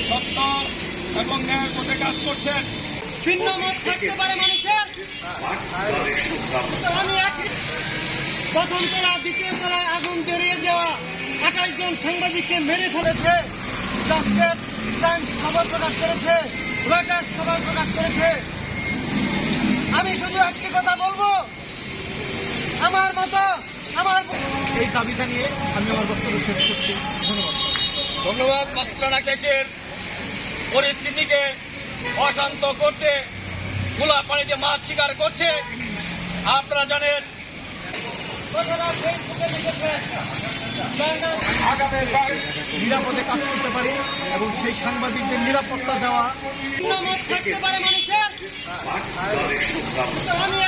সত্য এবং ন্যায়ের পথে কাজ করছেন। ভিন্ন মত থাকতে পারে মানুষের, আমি প্রথম তলা দ্বিতীয় তলায় আগুন ধরিয়ে দেওয়া 28 জন সাংবাদিককে মেরে ফেলেছে। জাস্টেড টাইমস খবর প্রকাশ করেছে, রয়টার্স খবর প্রকাশ করেছে। আমি শুধু একটি কথা বলবো, আমার মতো এই দাবিটা নিয়ে আমি আমার বক্তব্য শেষ করছি। ধন্যবাদ। ধন্যবাদ। মাস্টারানা কেসের পরিস্থিতিকে অশান্ত করতে খোলা পানিতে মাছ শিকার করছে। আপনারা জানেন নিরাপদে কাজ করতে পারি এবং সেই সাংবাদিকদের নিরাপত্তা দেওয়া। থাকতে পারে মানুষের, আমি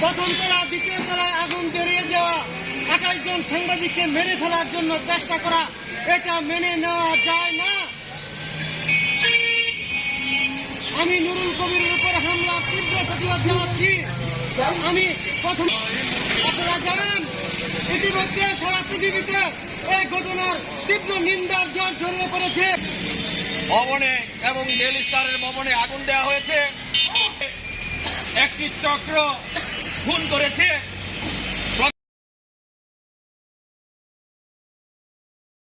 প্রথম তলা দ্বিতীয় তলায় আগুন ধরিয়ে দেওয়া 28 জন সাংবাদিককে মেরে ফেলার জন্য চেষ্টা করা, এটা মেনে নেওয়া যায় না। আমি নুরুল কবিরের উপর হামলা তীব্র প্রতিবাদ জানাচ্ছি। আমি প্রথম আপনারা জানেন ইতিমধ্যে সারা পৃথিবীতে এই ঘটনার তীব্র নিন্দার ঝড় ছড়িয়ে পড়েছে। ভবনে এবং ডেইলি স্টারের ভবনে আগুন দেওয়া হয়েছে। একটি চক্র খুন করেছে।